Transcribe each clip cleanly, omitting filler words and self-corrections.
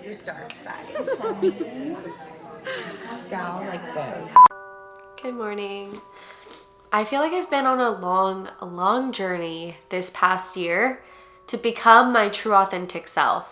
This dark side. Down like this. Good morning. I feel like I've been on a long journey this past year to become my true authentic self.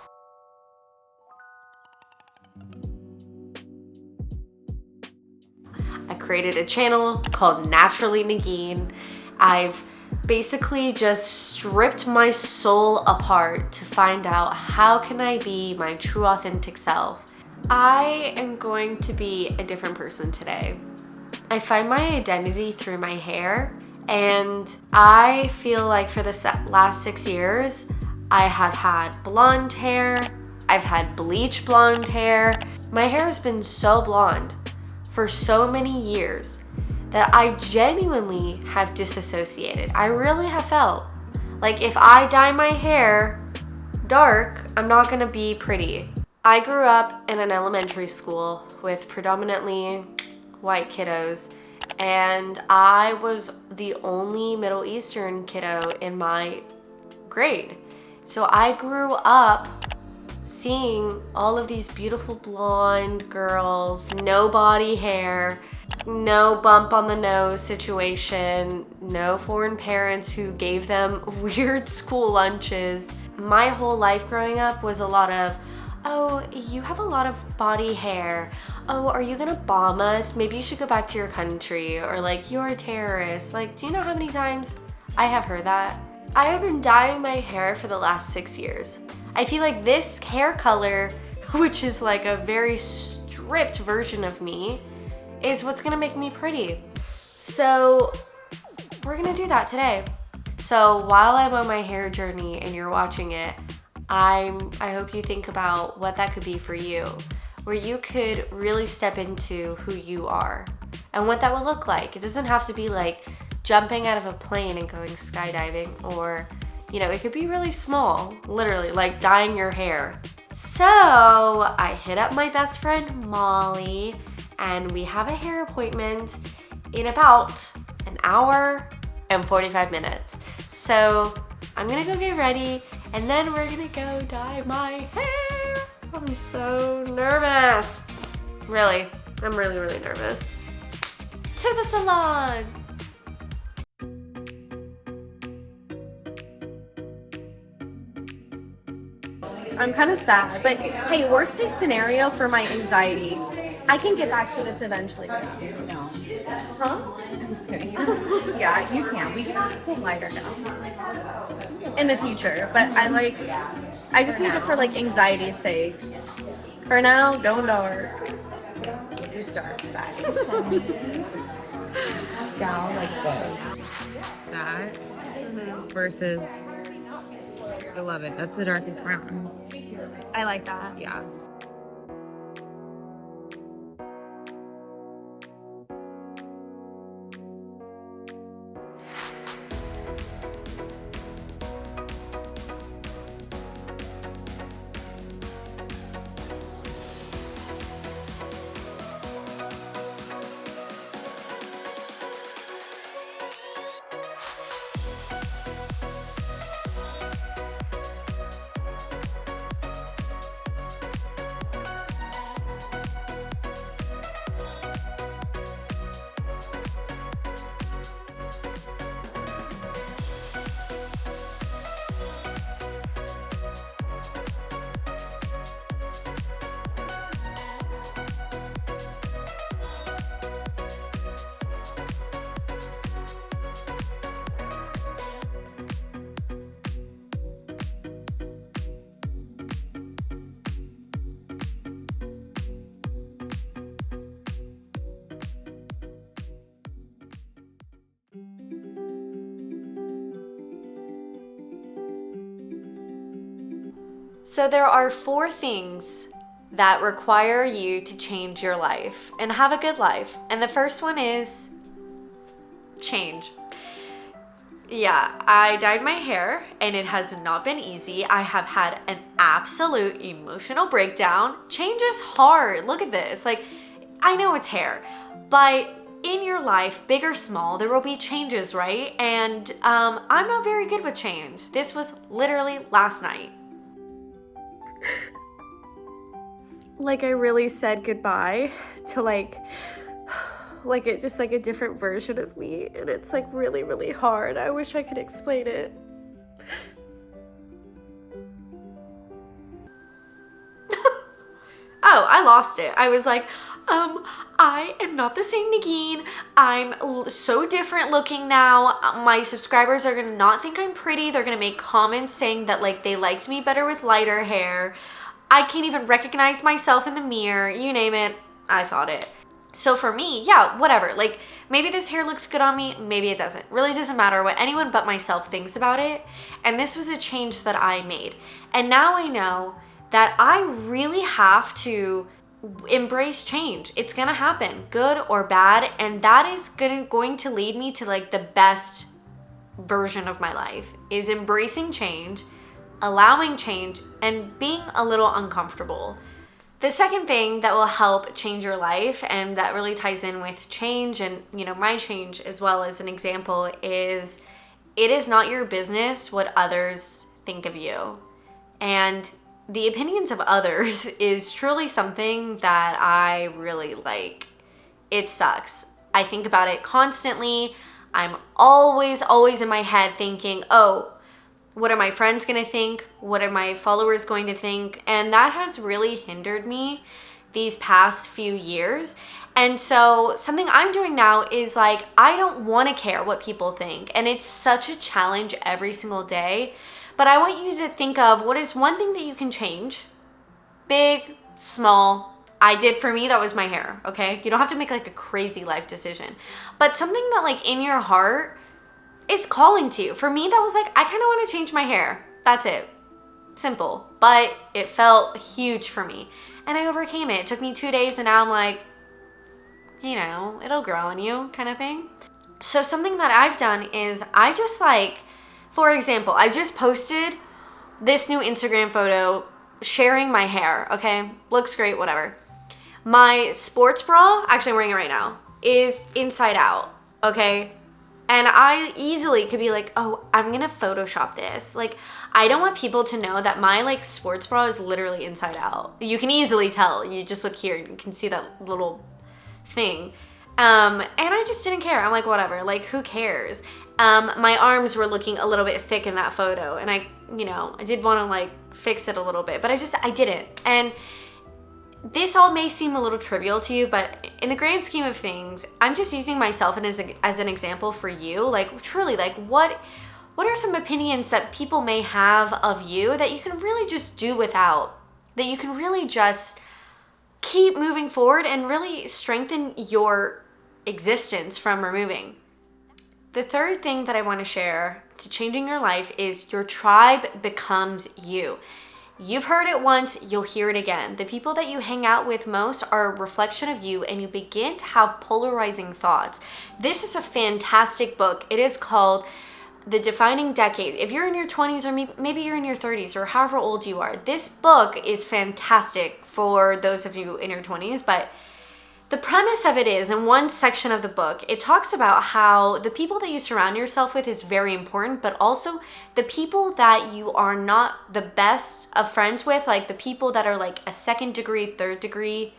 I created a channel called Naturally Negeen. I've basically just stripped my soul apart to find out how can I be my true authentic self. I am going to be a different person today. I find my identity through my hair, and I feel like for the last 6 years, I have had blonde hair, I've had bleach blonde hair. My hair has been so blonde for so many years that I genuinely have disassociated. I really have felt like if I dye my hair dark, I'm not gonna be pretty. I grew up in an elementary school with predominantly white kiddos, and I was the only Middle Eastern kiddo in my grade. So I grew up seeing all of these beautiful blonde girls, no body hair, no bump on the nose situation, no foreign parents who gave them weird school lunches. My whole life growing up was a lot of, oh, you have a lot of body hair. Oh, are you gonna bomb us? Maybe you should go back to your country. Or like, you're a terrorist. Like, do you know how many times I have heard that? I have been dyeing my hair for the last 6 years. I feel like this hair color, which is like a very stripped version of me, is what's gonna make me pretty. So we're gonna do that today. So while I'm on my hair journey and you're watching it, I hope you think about what that could be for you, where you could really step into who you are and what that would look like. It doesn't have to be like jumping out of a plane and going skydiving, or, you know, it could be really small, literally like dyeing your hair. So I hit up my best friend Molly, and we have a hair appointment in about an hour and 45 minutes. So I'm gonna go get ready, and then we're gonna go dye my hair. I'm so nervous. Really, I'm really nervous. To the salon. I'm kind of sad, but hey, worst case scenario for my anxiety, I can get back to this eventually. No, Huh? I'm just kidding. Yeah, you can. We can always get lighter now. In the future, but I just need it for like anxiety's sake. For now, going dark. This dark side. Down like this. That versus I love it. That's the darkest brown. I like that. Yes. So there are 4 things that require you to change your life and have a good life. And the first one is change. Yeah, I dyed my hair and it has not been easy. I have had an absolute emotional breakdown. Change is hard. Look at this. Like, I know it's hair, but in your life, big or small, there will be changes, right? And I'm not very good with change. This was literally last night. like I really said goodbye to like it just like a different version of me, and it's like really, really hard. I wish I could explain it. Oh, I lost it. I was like, I am not the same Negeen. I'm so different looking now. My subscribers are gonna not think I'm pretty. They're gonna make comments saying that like they liked me better with lighter hair. I can't even recognize myself in the mirror. You name it, I thought it. So for me, yeah, whatever. Like maybe this hair looks good on me, maybe it doesn't. Really doesn't matter what anyone but myself thinks about it. And this was a change that I made. And now I know that I really have to embrace change. It's gonna happen, good or bad, and that is going to lead me to like the best version of my life, is embracing change, allowing change, and being a little uncomfortable. The second thing that will help change your life, and that really ties in with change and, you know, my change as well as an example, is it is not your business what others think of you. And the opinions of others is truly something that I really like. It sucks. I think about it constantly. I'm always in my head thinking, oh, what are my friends gonna think? What are my followers going to think? And that has really hindered me these past few years. And so something I'm doing now is like, I don't wanna care what people think. And it's such a challenge every single day. But I want you to think of what is one thing that you can change. Big, small. For me, that was my hair, okay? You don't have to make like a crazy life decision. But something that like in your heart is calling to you. For me, that was like, I kind of want to change my hair. That's it. Simple. But it felt huge for me. And I overcame it. It took me 2 days and now I'm like, you know, it'll grow on you kind of thing. So something that I've done is I just like, for example, I just posted this new Instagram photo sharing my hair, okay? Looks great, whatever. My sports bra, actually I'm wearing it right now, is inside out, okay? And I easily could be like, oh, I'm gonna Photoshop this. Like, I don't want people to know that my like sports bra is literally inside out. You can easily tell. You just look here and you can see that little thing. And I just didn't care. I'm like, whatever, like who cares? My arms were looking a little bit thick in that photo and I did want to like fix it a little bit, but I didn't. And this all may seem a little trivial to you, but in the grand scheme of things, I'm just using myself as an example for you. Like truly, like what are some opinions that people may have of you that you can really just do without, that you can really just keep moving forward and really strengthen your existence from removing. The third thing that I want to share to changing your life is your tribe becomes you. You've heard it once, you'll hear it again. The people that you hang out with most are a reflection of you, and you begin to have polarizing thoughts. This is a fantastic book. It is called The Defining Decade. If you're in your 20s or maybe you're in your 30s or however old you are, this book is fantastic for those of you in your 20s, but the premise of it is, in one section of the book, it talks about how the people that you surround yourself with is very important, but also the people that you are not the best of friends with, like the people that are like a second degree, third degree.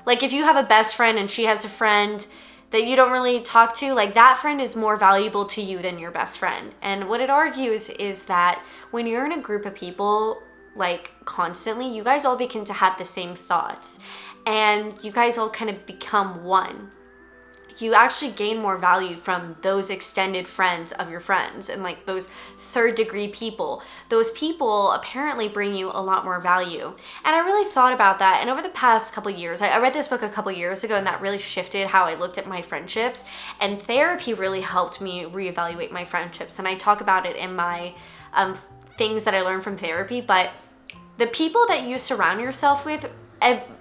Like if you have a best friend and she has a friend that you don't really talk to, like that friend is more valuable to you than your best friend. And what it argues is that when you're in a group of people, like constantly, you guys all begin to have the same thoughts. And you guys all kind of become one. You actually gain more value from those extended friends of your friends and like those third degree people. Those people apparently bring you a lot more value. And I really thought about that. And over the past couple of years, I read this book a couple of years ago, and that really shifted how I looked at my friendships. And therapy really helped me reevaluate my friendships. And I talk about it in my things that I learned from therapy. But the people that you surround yourself with,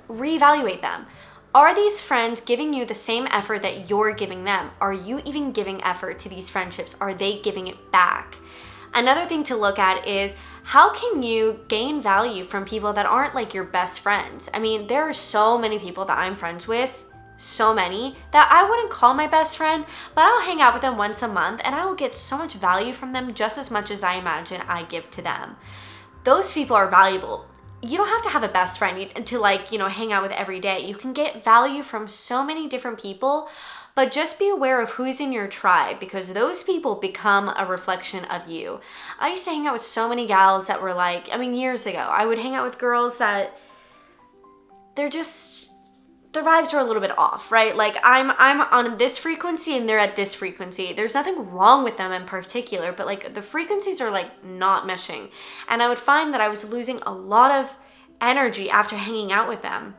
reevaluate them. Are these friends giving you the same effort that you're giving them? Are you even giving effort to these friendships? Are they giving it back? Another thing to look at is, how can you gain value from people that aren't like your best friends? I mean, there are so many people that I'm friends with, so many, that I wouldn't call my best friend, but I'll hang out with them once a month and I will get so much value from them, just as much as I imagine I give to them. Those people are valuable. you don't have to have a best friend to like, hang out with every day. You can get value from so many different people, but just be aware of who's in your tribe, because those people become a reflection of you. I used to hang out with so many gals that were like, years ago, I would hang out with girls that their vibes are a little bit off, right? Like I'm on this frequency and they're at this frequency. There's nothing wrong with them in particular, but like the frequencies are like not meshing. And I would find that I was losing a lot of energy after hanging out with them.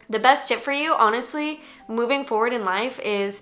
The best tip for you, honestly, moving forward in life is,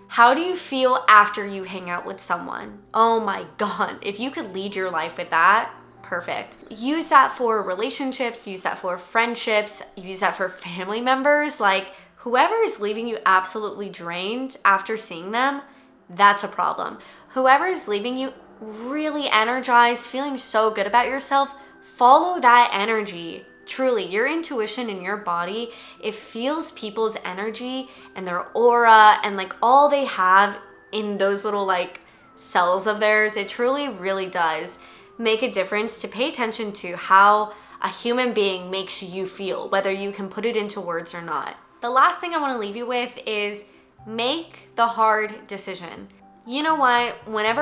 how do you feel after you hang out with someone? Oh my God, if you could lead your life with that, perfect. Use that for relationships, use that for friendships, use that for family members. Like whoever is leaving you absolutely drained after seeing them, that's a problem. Whoever is leaving you really energized, feeling so good about yourself, follow that energy. Truly, your intuition in your body, it feels people's energy and their aura and like all they have in those little like cells of theirs. It truly, really does make a difference to pay attention to how a human being makes you feel, whether you can put it into words or not. The last thing I want to leave you with is make the hard decision. You know what? Whenever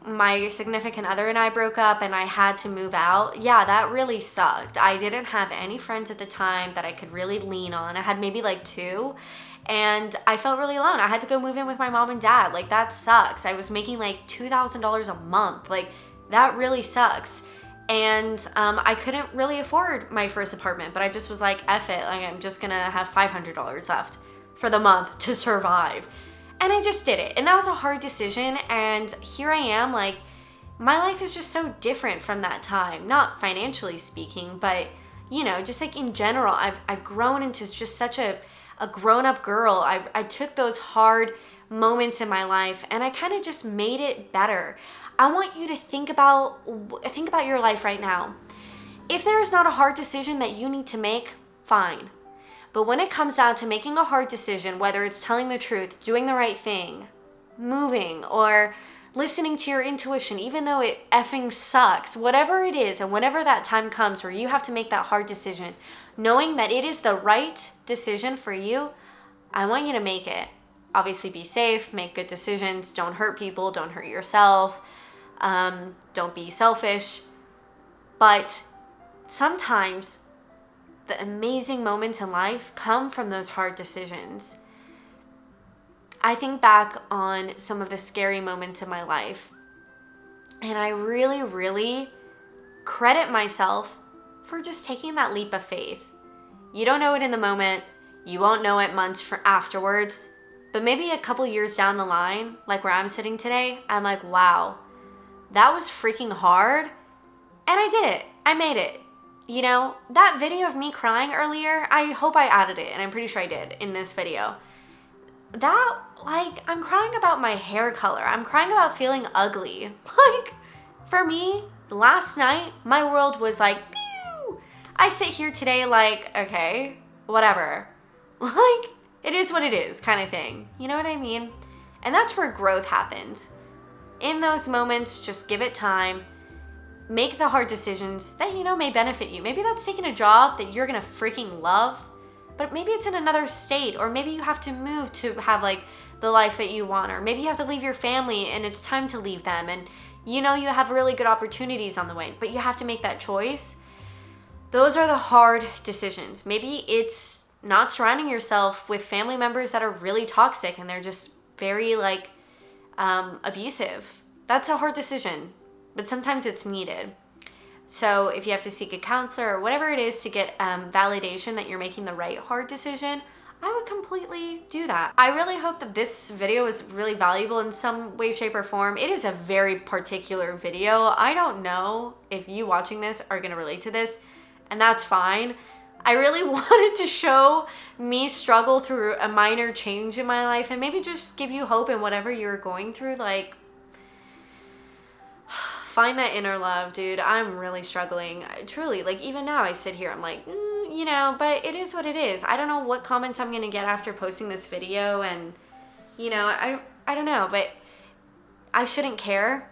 my significant other and I broke up and I had to move out, yeah, that really sucked. I didn't have any friends at the time that I could really lean on. I had maybe like 2, and I felt really alone. I had to go move in with my mom and dad. Like that sucks. I was making like $2,000 a month. Like that really sucks. And I couldn't really afford my first apartment, but I just was like, F it. Like I'm just gonna have $500 left for the month to survive. And I just did it. And that was a hard decision. And here I am, like, my life is just so different from that time. Not financially speaking, but, just like in general, I've grown into just such a grown-up girl. I took those hard moments in my life and I kind of just made it better. I want you to think about your life right now. If there is not a hard decision that you need to make, fine. But when it comes down to making a hard decision, whether it's telling the truth, doing the right thing, moving, or listening to your intuition, even though it effing sucks, whatever it is, and whenever that time comes where you have to make that hard decision, knowing that it is the right decision for you, I want you to make it. Obviously be safe, make good decisions, don't hurt people, don't hurt yourself, don't be selfish. But sometimes the amazing moments in life come from those hard decisions. I think back on some of the scary moments in my life, and I really, really credit myself for just taking that leap of faith. You don't know it in the moment, you won't know it months afterwards, but maybe a couple years down the line, like where I'm sitting today, I'm like, wow, that was freaking hard, and I did it. I made it. That video of me crying earlier, I hope I added it, and I'm pretty sure I did in this video. That, like, I'm crying about my hair color. I'm crying about feeling ugly. Like, for me, last night, my world was like, pew! I sit here today like, okay, whatever. Like, it is what it is kind of thing. You know what I mean? And that's where growth happens. In those moments, just give it time. Make the hard decisions that may benefit you. Maybe that's taking a job that you're gonna freaking love, but maybe it's in another state, or maybe you have to move to have like the life that you want, or maybe you have to leave your family and it's time to leave them, and you have really good opportunities on the way, but you have to make that choice. Those are the hard decisions. Maybe it's not surrounding yourself with family members that are really toxic and they're just very like abusive. That's a hard decision, but sometimes it's needed. So if you have to seek a counselor or whatever it is to get validation that you're making the right hard decision, I would completely do that. I really hope that this video is really valuable in some way, shape, or form. It is a very particular video. I don't know if you watching this are gonna relate to this, and that's fine. I really wanted to show me struggle through a minor change in my life and maybe just give you hope in whatever you're going through. Like, find that inner love, dude. I'm really struggling. Truly, like even now I sit here, I'm like, but it is what it is. I don't know what comments I'm gonna get after posting this video, and I don't know, but I shouldn't care.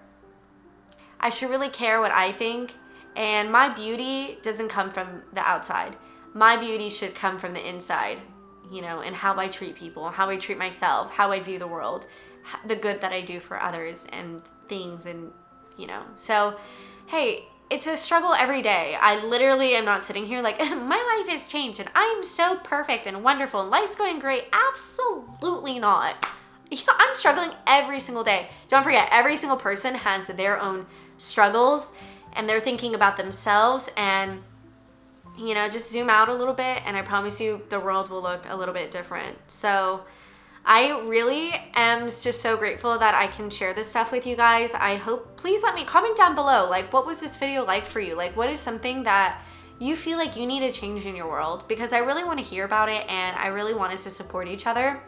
I should really care what I think And my beauty doesn't come from the outside. My beauty should come from the inside, you know, and how I treat people, how I treat myself, how I view the world, the good that I do for others and things, and, you know. So, hey, it's a struggle every day. I literally am not sitting here like, my life has changed and I'm so perfect and wonderful and life's going great. Absolutely not. You know, I'm struggling every single day. Don't forget, every single person has their own struggles and they're thinking about themselves, and, you know, just zoom out a little bit and I promise you the world will look a little bit different. So I really am just so grateful that I can share this stuff with you guys. I hope, please let me comment down below, like, what was this video like for you? Like, what is something that you feel like you need to change in your world? Because I really want to hear about it and I really want us to support each other.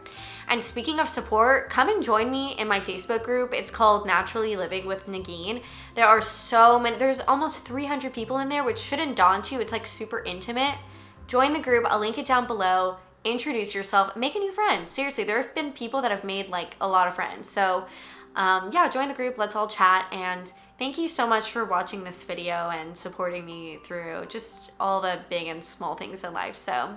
And speaking of support, come and join me in my Facebook group. It's called Naturally Living with Negeen. There are so many, there's almost 300 people in there, which shouldn't daunt you. It's like super intimate. Join the group, I'll link it down below. Introduce yourself, make a new friend. Seriously, there have been people that have made like a lot of friends. So yeah, join the group, let's all chat. And thank you so much for watching this video and supporting me through just all the big and small things in life. So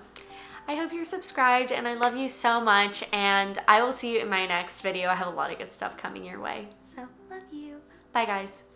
I hope you're subscribed and I love you so much, and I will see you in my next video. I have a lot of good stuff coming your way. So love you. Bye guys.